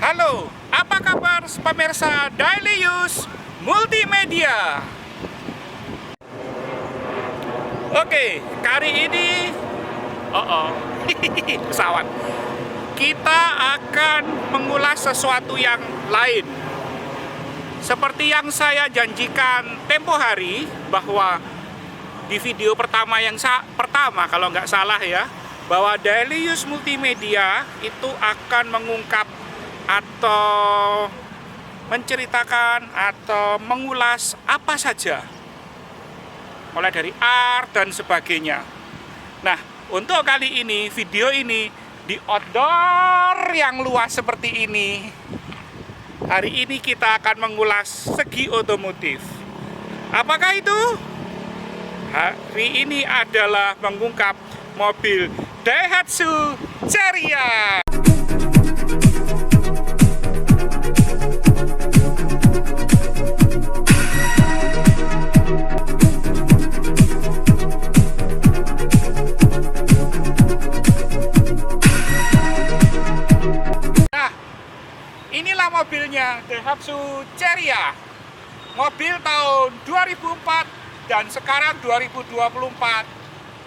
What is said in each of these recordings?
Halo, apa kabar pemirsa Daily Use Multimedia? Oke, kali ini pesawat. Kita akan mengulas sesuatu yang lain. Seperti yang saya janjikan tempo hari, bahwa di video pertama pertama kalau nggak salah ya, bahwa Daily Use Multimedia itu akan mengungkap atau menceritakan atau mengulas apa saja, mulai dari art dan sebagainya. Nah, untuk kali ini, video ini di outdoor yang luas seperti ini, hari ini kita akan mengulas segi otomotif. Apakah itu? Hari ini adalah mengungkap mobil Daihatsu Ceria. Inilah mobilnya, Daihatsu Ceria. Mobil tahun 2004 dan sekarang 2024.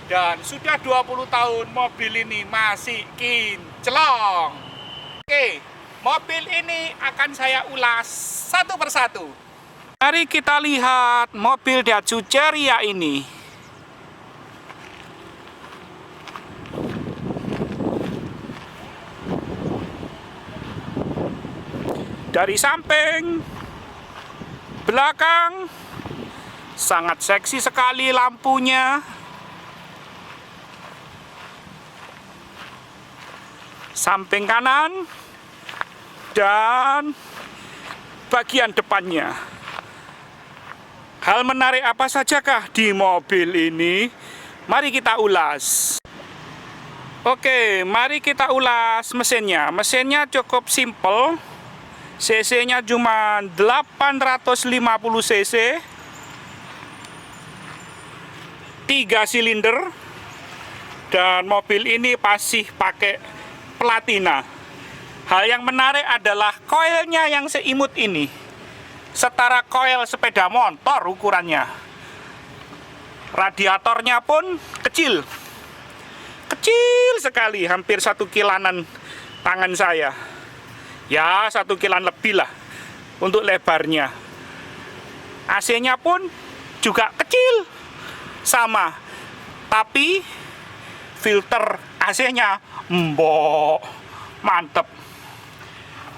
Dan sudah 20 tahun mobil ini masih kinclong. Oke, mobil ini akan saya ulas satu persatu. Mari kita lihat mobil Daihatsu Ceria ini. Dari samping, belakang, sangat seksi sekali lampunya. Samping kanan dan bagian depannya. Hal menarik apa sajakah di mobil ini? Mari kita ulas. Oke, mari kita ulas mesinnya. Mesinnya cukup simple. CC-nya cuma 850 cc, 3 silinder, dan mobil ini masih pakai platina. Hal yang menarik adalah koilnya yang seimut ini, setara koil sepeda motor ukurannya. Radiatornya pun kecil sekali, hampir 1 kilanan tangan saya. Ya, 1 kilan lebih lah untuk lebarnya. AC-nya pun juga kecil, sama. Tapi filter AC-nya mantep.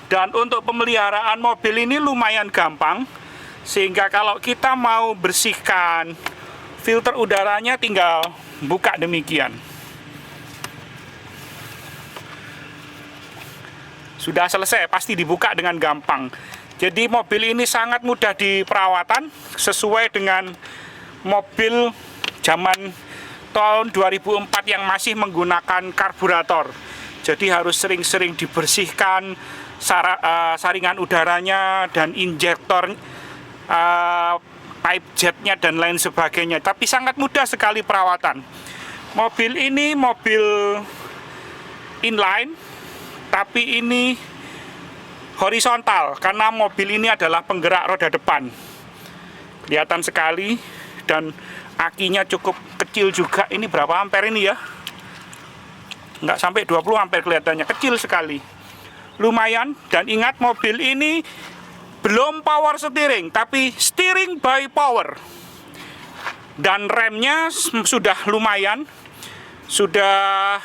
Dan untuk pemeliharaan mobil ini lumayan gampang, sehingga kalau kita mau bersihkan filter udaranya tinggal buka demikian. Sudah selesai, pasti dibuka dengan gampang. Jadi mobil ini sangat mudah diperawatan, sesuai dengan mobil zaman tahun 2004 yang masih menggunakan karburator. Jadi harus sering-sering dibersihkan saringan udaranya dan injektor, pipe jetnya dan lain sebagainya. Tapi sangat mudah sekali perawatan. Mobil ini mobil inline, tapi ini horizontal karena mobil ini adalah penggerak roda depan. Kelihatan sekali, dan akinya cukup kecil juga. Ini berapa ampere ini ya? Nggak sampai 20 ampere kelihatannya, kecil sekali. Lumayan, dan ingat mobil ini belum power steering, tapi steering by power. Dan remnya sudah lumayan, sudah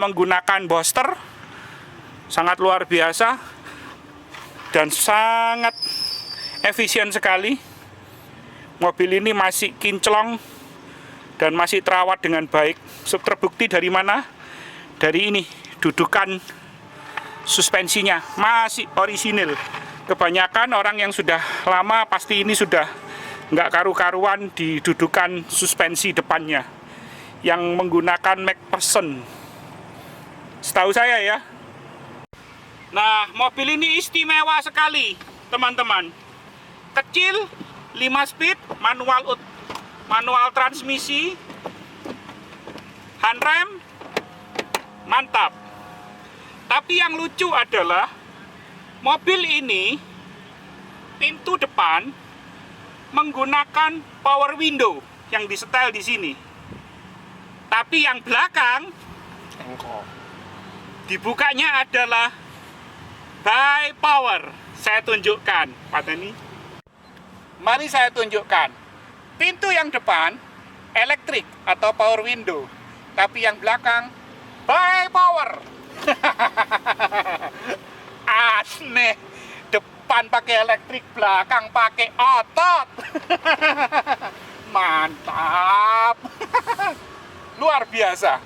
menggunakan booster. Sangat luar biasa dan sangat efisien sekali. Mobil ini masih kinclong dan masih terawat dengan baik. Terbukti dari mana? Dari ini, dudukan suspensinya masih orisinil. Kebanyakan orang yang sudah lama pasti ini sudah nggak karu-karuan di dudukan suspensi depannya yang menggunakan McPherson, setahu saya ya. Nah, mobil ini istimewa sekali, teman-teman. Kecil, 5 speed, manual transmisi, handrem, mantap. Tapi yang lucu adalah Mobil ini pintu depan menggunakan power window yang disetel di sini. Tapi yang belakang dibukanya adalah by power. Saya tunjukkan, Pak Dani. Mari saya tunjukkan. Pintu yang depan elektrik atau power window, tapi yang belakang by power. Aneh, depan pakai elektrik, belakang pakai otot. Mantap. Luar biasa.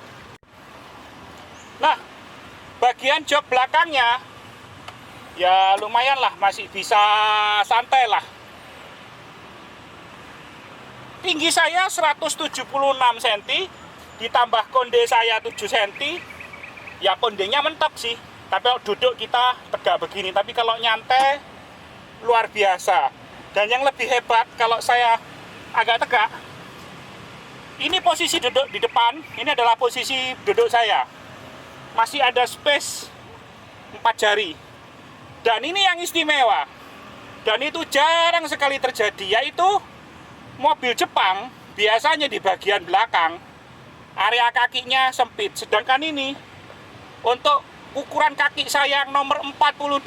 Nah, bagian jok belakangnya ya lumayan lah, masih bisa santai lah. Tinggi saya 176 cm, ditambah konde saya 7 cm. Ya kondenya mentok sih, tapi kalau duduk kita tegak begini. Tapi kalau nyantai luar biasa. Dan yang lebih hebat, kalau saya agak tegak, ini posisi duduk di depan, ini adalah posisi duduk saya. Masih ada space 4 jari. Dan ini yang istimewa, dan itu jarang sekali terjadi, yaitu mobil Jepang biasanya di bagian belakang area kakinya sempit, sedangkan ini untuk ukuran kaki saya yang nomor 42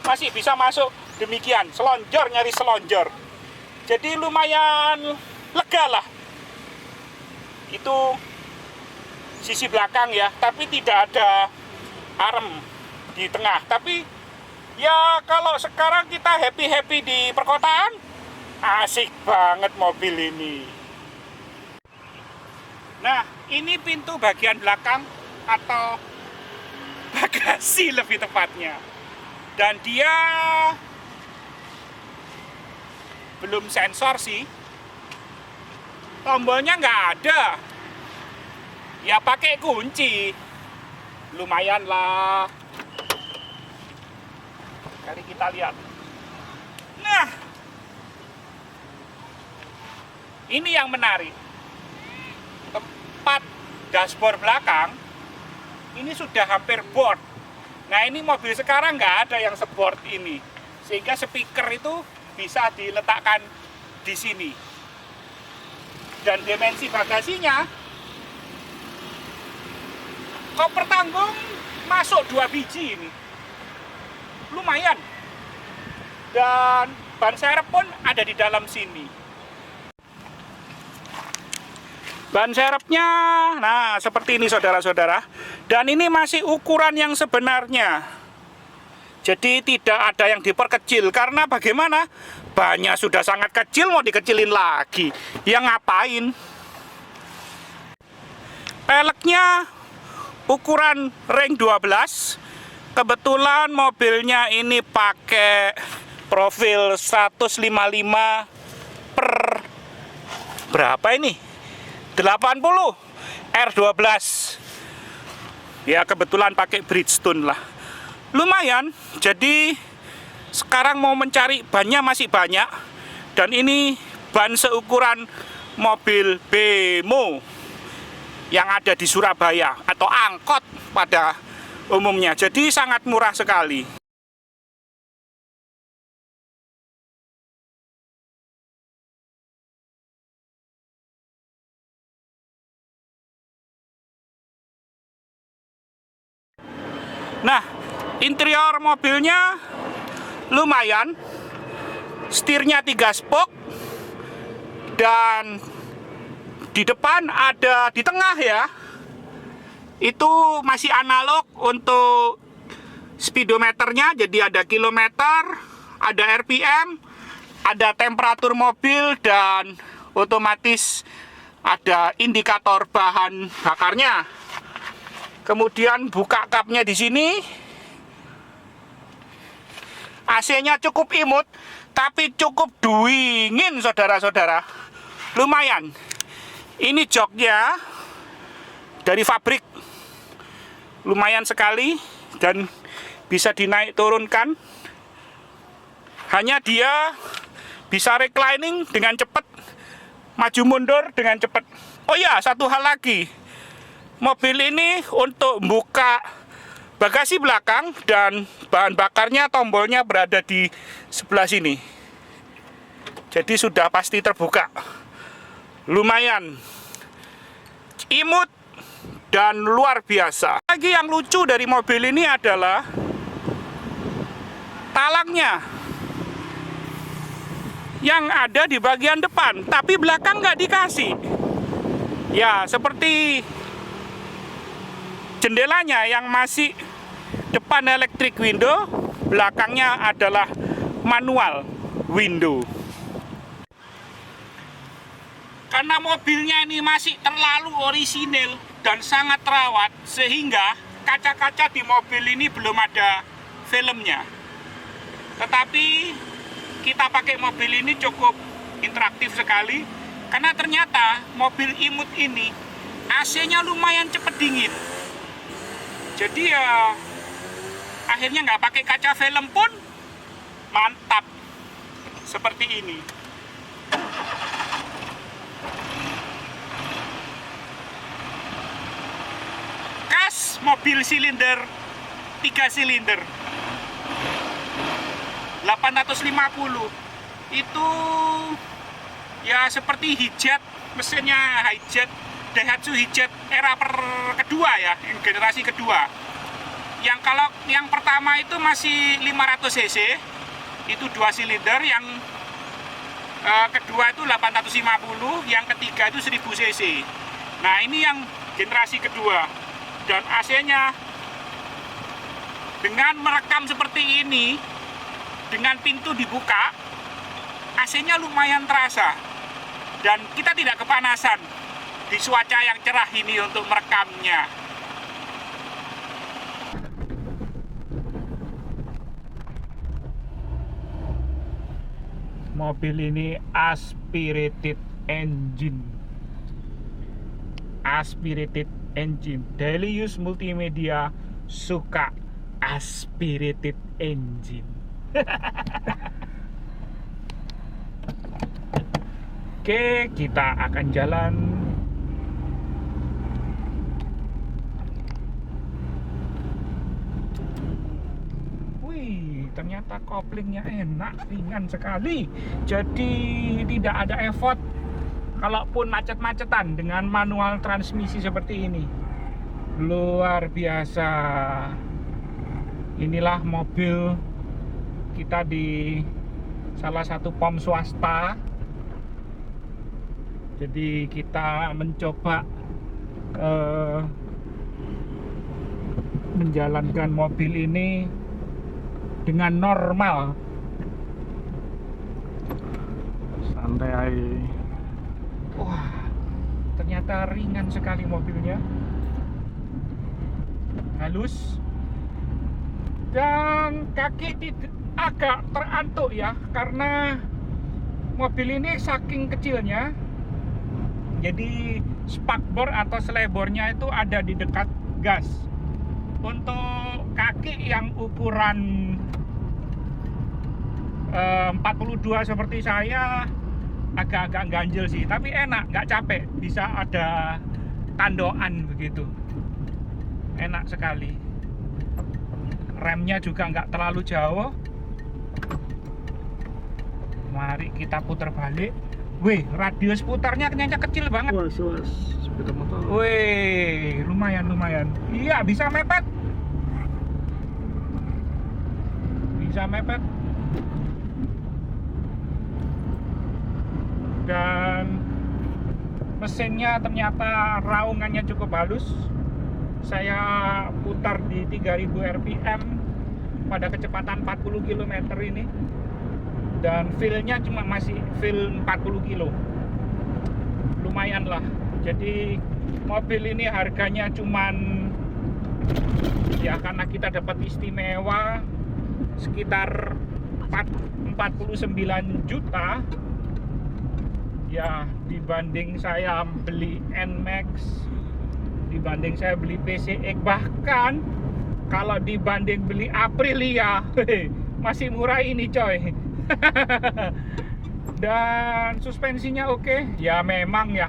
masih bisa masuk demikian, selonjor, nyari selonjor. Jadi lumayan lega lah. Itu sisi belakang ya, tapi tidak ada arm di tengah. Tapi ya kalau sekarang kita happy-happy di perkotaan, asik banget mobil ini. Nah, ini pintu bagian belakang atau bagasi lebih tepatnya. Dan dia belum sensor sih. Tombolnya nggak ada. Ya pakai kunci. Lumayan lah. Mari kita lihat. Nah, ini yang menarik. Tempat dashboard belakang ini sudah hampir board. Nah, ini mobil sekarang nggak ada yang seboard ini, sehingga speaker itu bisa diletakkan di sini. Dan dimensi bagasinya, koper tanggung masuk 2 biji ini, lumayan. Dan ban serep pun ada di dalam sini. Ban serepnya, nah seperti ini saudara-saudara. Dan ini masih ukuran yang sebenarnya. Jadi tidak ada yang diperkecil. Karena bagaimana? Bannya sudah sangat kecil, mau dikecilin lagi. Ya ngapain? Peleknya ukuran ring 12. Kebetulan mobilnya ini pakai profil 155 per berapa ini? 80 R12. Ya kebetulan pakai Bridgestone lah. Lumayan. Jadi sekarang mau mencari bannya masih banyak. Dan ini ban seukuran mobil bemo yang ada di Surabaya atau angkot pada umumnya. Jadi sangat murah sekali. Nah, interior mobilnya lumayan. Setirnya 3 spoke. Dan di depan ada, di tengah ya, itu masih analog untuk speedometernya. Jadi ada kilometer, ada RPM, ada temperatur mobil, dan otomatis ada indikator bahan bakarnya. Kemudian buka kapnya di sini. AC-nya cukup imut, tapi cukup dingin saudara-saudara. Lumayan. Ini joknya dari pabrik. Lumayan sekali dan bisa dinaik turunkan. Hanya dia bisa reclining dengan cepat, maju mundur dengan cepat. Oh ya, satu hal lagi. Mobil ini untuk buka bagasi belakang, dan bahan bakarnya tombolnya berada di sebelah sini. Jadi sudah pasti terbuka. Lumayan imut dan luar biasa. Lagi yang lucu dari mobil ini adalah talangnya yang ada di bagian depan, tapi belakang nggak dikasih. Ya, seperti jendelanya yang masih depan electric window, belakangnya adalah manual window. Karena mobilnya ini masih terlalu orisinil dan sangat terawat, sehingga kaca-kaca di mobil ini belum ada filmnya. Tetapi kita pakai mobil ini cukup interaktif sekali, karena ternyata mobil imut ini AC-nya lumayan cepet dingin. Jadi ya akhirnya nggak pakai kaca film pun mantap seperti ini. Kas mobil silinder 3 silinder 850 itu ya seperti hijet, mesinnya hijet, Daihatsu hijet era kedua ya, generasi kedua. Yang kalau yang pertama itu masih 500 cc, itu 2 silinder, yang kedua itu 850, yang ketiga itu 1000 cc. Nah, ini yang generasi kedua, dan AC-nya dengan merekam seperti ini, dengan pintu dibuka, AC-nya lumayan terasa, dan kita tidak kepanasan di cuaca yang cerah ini untuk merekamnya. Mobil ini aspirated engine. Aspirated engine. Daily use multimedia suka aspirated engine. Oke, kita akan jalan. Wih, ternyata koplingnya enak, ringan sekali. Jadi tidak ada effort kalaupun macet-macetan dengan manual transmisi seperti ini. Luar biasa. Inilah mobil kita di salah satu pom swasta. Jadi kita mencoba menjalankan mobil ini dengan normal, santai. Wah, ternyata ringan sekali mobilnya, halus, dan kaki agak terantuk ya, karena mobil ini saking kecilnya. Jadi spakbor atau selebornya itu ada di dekat gas. Untuk kaki yang ukuran 42 seperti saya agak-agak ganjel sih, tapi enak, nggak capek, bisa ada tandoan begitu, enak sekali. Remnya juga nggak terlalu jauh. Mari kita putar balik. Wih, radius putarnya ternyata kecil banget. Wah, sepeda motor. Wih, lumayan. Iya, bisa mepet. Dan mesinnya ternyata raungannya cukup halus. Saya putar di 3000 rpm pada kecepatan 40 km ini, dan feel-nya cuma masih feel 40 kilo. Lumayan lah. Jadi mobil ini harganya cuman ya, karena kita dapat istimewa sekitar 49 juta ya, dibanding saya beli NMAX, dibanding saya beli PCX, bahkan kalau dibanding beli Aprilia masih murah ini coy. Dan suspensinya oke. Ya memang ya,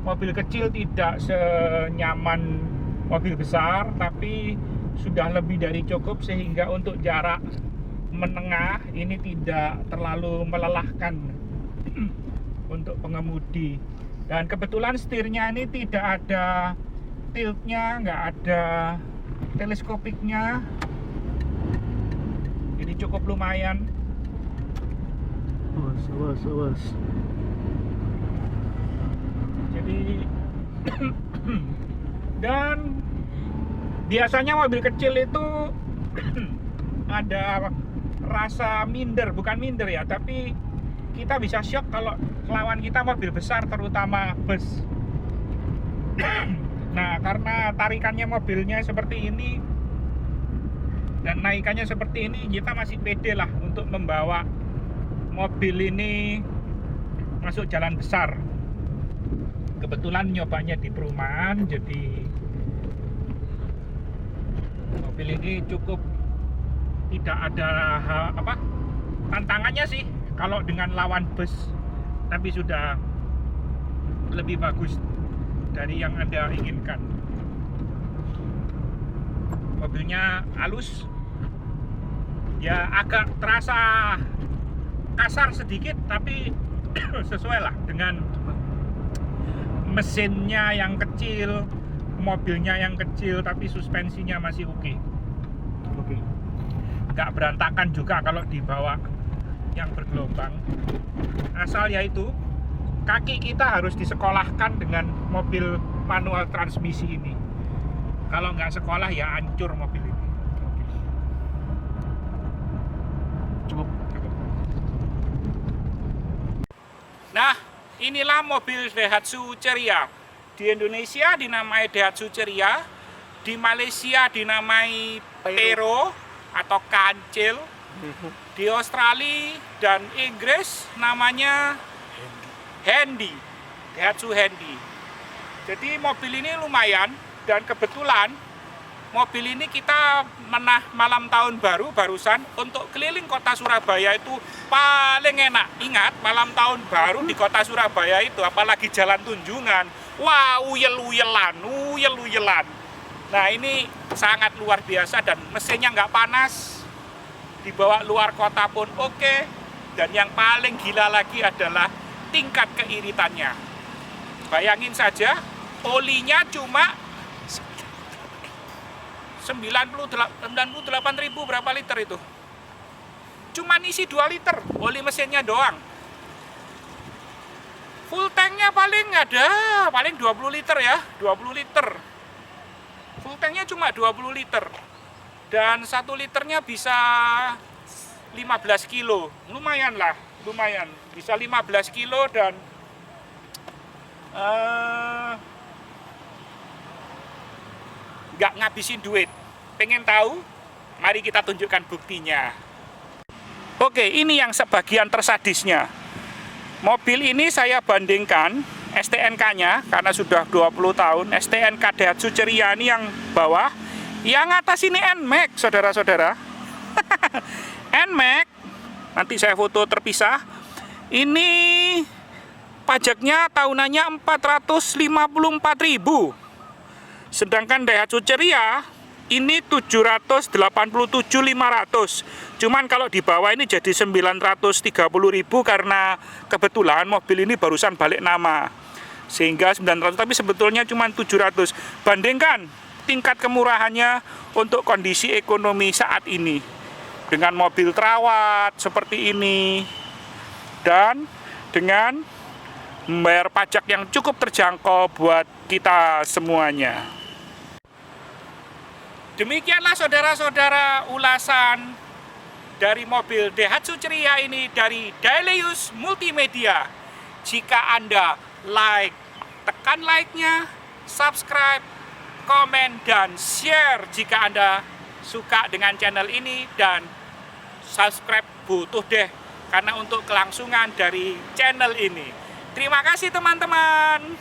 mobil kecil tidak senyaman mobil besar, tapi sudah lebih dari cukup, sehingga untuk jarak menengah ini tidak terlalu melelahkan untuk pengemudi. Dan kebetulan setirnya ini tidak ada tiltnya, nggak ada teleskopiknya, jadi cukup lumayan. Awas. Jadi dan biasanya mobil kecil itu ada rasa minder, bukan minder ya, tapi kita bisa shock kalau lawan kita mobil besar, terutama bus. Nah, karena tarikannya mobilnya seperti ini dan naikannya seperti ini, kita masih pede lah untuk membawa mobil ini masuk jalan besar. Kebetulan nyobanya di perumahan, jadi mobil ini cukup tidak ada tantangannya sih kalau dengan lawan bus, tapi sudah lebih bagus dari yang Anda inginkan. Mobilnya halus, ya agak terasa kasar sedikit, tapi sesuai lah dengan mesinnya yang kecil, mobilnya yang kecil, tapi suspensinya masih oke. Nggak berantakan juga kalau dibawa yang bergelombang. Asal yaitu kaki kita harus disekolahkan dengan mobil manual transmisi ini. Kalau nggak sekolah ya hancur mobil ini. Cukup. Nah, inilah mobil Daihatsu Ceria. Di Indonesia dinamai Daihatsu Ceria, di Malaysia dinamai Pero atau Kancil, di Australia dan Inggris namanya Handy, Daihatsu Handy. Jadi mobil ini lumayan, dan kebetulan mobil ini kita malam tahun baru barusan untuk keliling kota Surabaya itu paling enak. Ingat, malam tahun baru di kota Surabaya itu, apalagi jalan Tunjungan, wah uyel-uyelan. Nah, ini sangat luar biasa, dan mesinnya nggak panas, dibawa luar kota pun oke. Dan yang paling gila lagi adalah tingkat keiritannya. Bayangin saja, olinya cuma 98.000 berapa liter itu? Cuma isi 2 liter oli mesinnya doang. Full tanknya paling 20 liter ya, 20 liter. Full tanknya cuma 20 liter. Dan 1 liternya bisa 15 kilo. Lumayan. Bisa 15 kilo dan nggak ngabisin duit. Pengen tahu? Mari kita tunjukkan buktinya. Oke, ini yang sebagian tersadisnya. Mobil ini saya bandingkan STNK-nya, karena sudah 20 tahun. STNK Daihatsu Ceria ini yang bawah. Yang atas ini NMAX, saudara-saudara. NMAX, nanti saya foto terpisah. Ini pajaknya tahunannya 454.000. Sedangkan Daihatsu Ceria ini 787.500. Cuman kalau di bawah ini jadi 930.000 karena kebetulan mobil ini barusan balik nama. Sehingga 900, tapi sebetulnya cuma 700. Bandingkan tingkat kemurahannya untuk kondisi ekonomi saat ini. Dengan mobil terawat seperti ini dan dengan membayar pajak yang cukup terjangkau buat kita semuanya. Demikianlah saudara-saudara ulasan dari mobil Daihatsu Ceria ini dari Dailius Multimedia. Jika Anda like, tekan like-nya, subscribe, komen, dan share jika Anda suka dengan channel ini. Dan subscribe butuh deh, karena untuk kelangsungan dari channel ini. Terima kasih teman-teman.